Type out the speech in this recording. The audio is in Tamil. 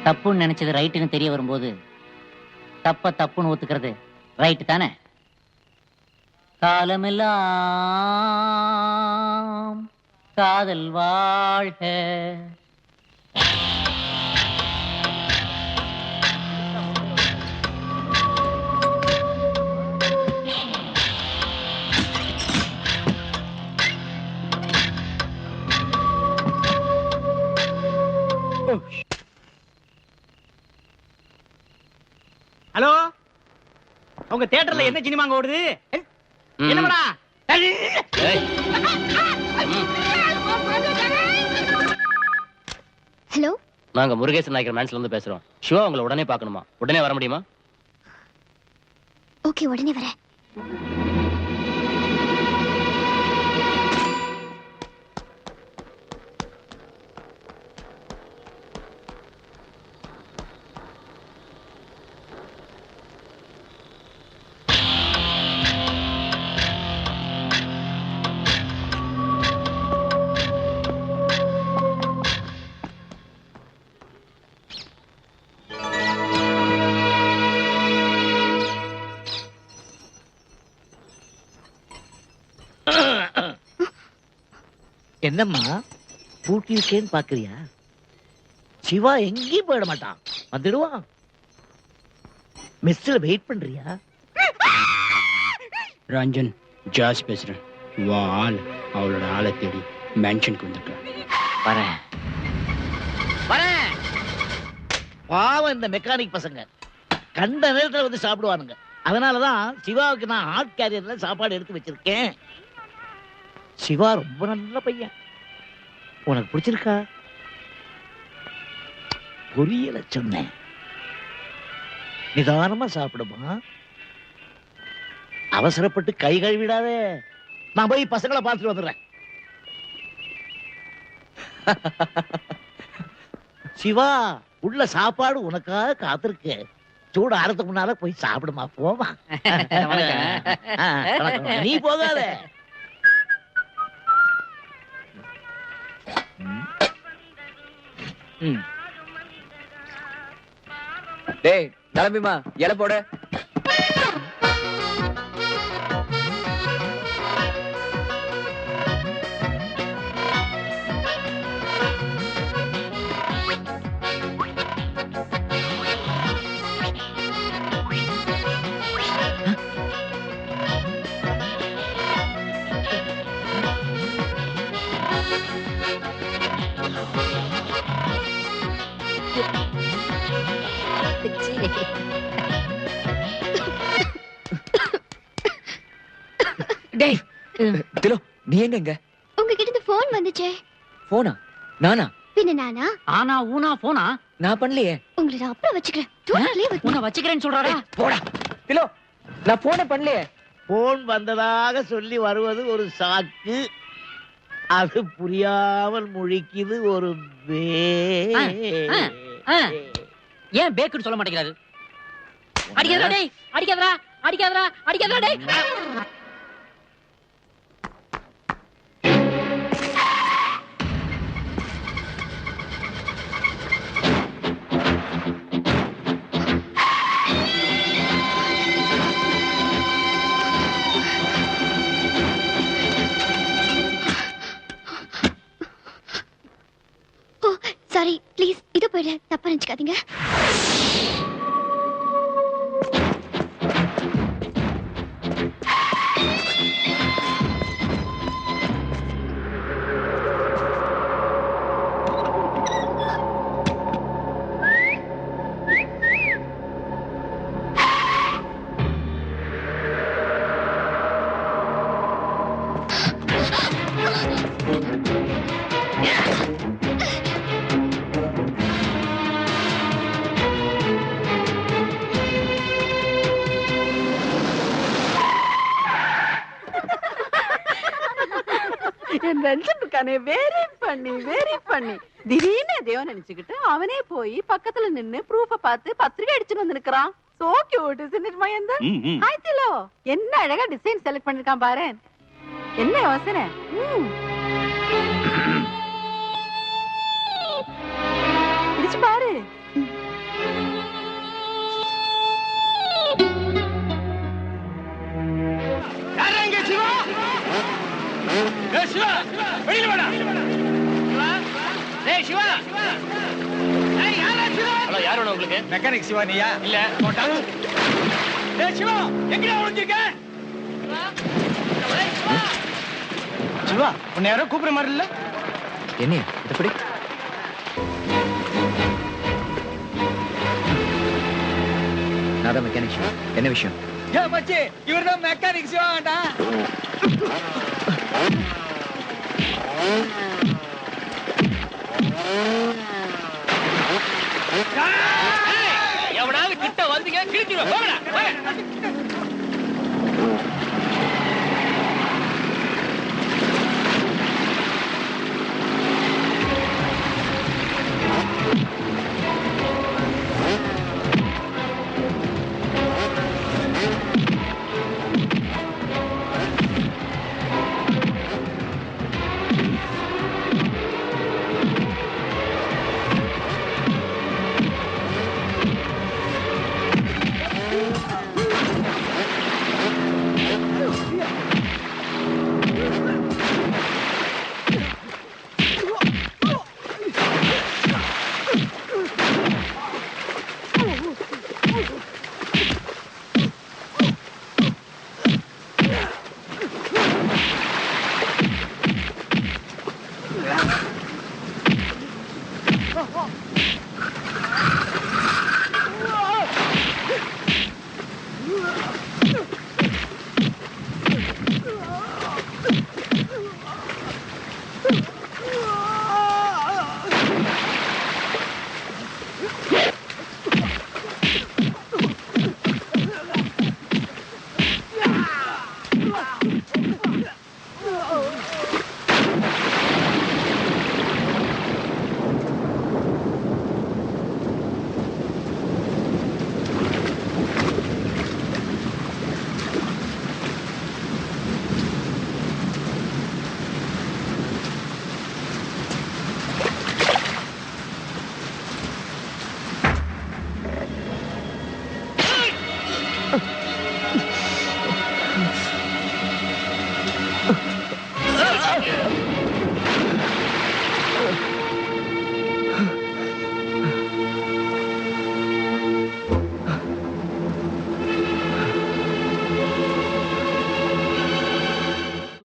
தப்புன்னு நினைச்சது ரைட்டுன்னு தெரிய வரும்போது தப்ப தப்புன்னு ஒத்துக்கிறது ரைட்டு தானே? காலமெல்லாம் காதல் வாழ்க. ஹலோ, உங்க தியேட்டர்ல என்ன சினிமாங்க ஓடுது? என்னடா? ஹலோ, நாங்க முருகேசன் நாயக்கர் மேன்ஸ்ல இருந்து பேசுறோம். சிவா உங்களை உடனே பார்க்கணுமா? உடனே வர முடியுமா? ஓகே, உடனே வரேன். என்னம்மா பூட்டி இருக்கேன்னு பாக்குறியா? சிவா எங்கேயும் போயிட மாட்டான், வந்துடுவான். மெஸ்ல வெயிட் பண்றியா? ரஞ்சன், ஜாஸ் பேசுறேன். வா ஆள் அவளோட ஆளை தேடி மேன்ஷனுக்கு வந்திருக்கான். வரேன் வரேன். பாவம் இந்த மெக்கானிக் பசங்க கண்ட நேரத்துல வந்து சாப்பிடுவானுங்க. அதனாலதான் சிவாவுக்கு நான் ஹாட் கேரியர்ல சாப்பாடு எடுத்து வச்சிருக்கேன். சிவா ரொம்ப நல்ல பையன். உனக்கு பிடிச்சிருக்கா? புரியல சொன்னேன். நிதானமா சாப்பிடுமா, அவசரப்பட்டு கை கழுவிடாதே. நான் போய் பசங்களை பார்த்துட்டு வந்துடுறேன். சிவா, உள்ள சாப்பாடு உனக்காக காத்திருக்கு. சூடு ஆறதுக்கு முன்னால போய் சாப்பிடுமா, போமா. நீ போகாத. டேய், கிளம்பிமா, இலை போட. டேய், திலோ, நீ எங்க? உங்ககிட்ட போன் வந்துச்சே. போனா? நானா? பின்ன நானா? ஆனா ஊனா போனா? நான் பண்ணலையே. உங்களை நான் அப்புறம் வச்சுக்கிறேன். தூரத்திலே வந்து உன்னை வச்சுக்கிறேன்னு சொல்றாடா. போடா திலோ, நான் போன பண்ணலையே. போன் வந்ததாக சொல்லி வருவது ஒரு சாக்கு. அது புரியாமல் முழிக்குது ஒரு ஏன் பேக்குன்னு சொல்ல மாட்டேங்கிறாரு? அடிக்காதடா டேய், அடிக்காதடா, அடிக்காதடா, அடிக்காதடா டேய். சாரி, ப்ளீஸ், இது போயிடு. தப்பா நினைச்சுக்காதீங்க. திடீர்னு எதையோ நினைச்சுக்கிட்டு அவனே போய் பக்கத்துல நின்னு ப்ரூஃப பார்த்து பத்திரிகை அடிச்சுட்டு வந்து நிக்கிறான். So cute, isn't it Mayanthan? Hi Thilo, என்ன அழகா டிசைன் செலக்ட் பண்ணிருக்கான் பாரு. என்ன யோசனை? பிடிச்சு பாரு. யாரங்க சிவா? ஏய் சிவா, வெளியில வாடா. சிவா, டேய் சிவா. ஏய் யாரா சிவா? ஹலோ, யார் வேணும் உங்களுக்கு? மெக்கானிக் சிவா நீயா? இல்ல. போடா. டேய் சிவா, எங்கடா ஒளிஞ்சிருக்க? சிவா, உன்னை யாரோ கூப்பிடுற மாதிரி இல்ல? என்னையா எப்படி? நான் தான் மெக்கானிக். என்ன விஷயம்? ஏய் மச்சி, இவர்தான் மெக்கானிக் சிவாடா. எவனாவது கிட்ட வந்தீங்க கிழிச்சிடுவேன். போங்கடா.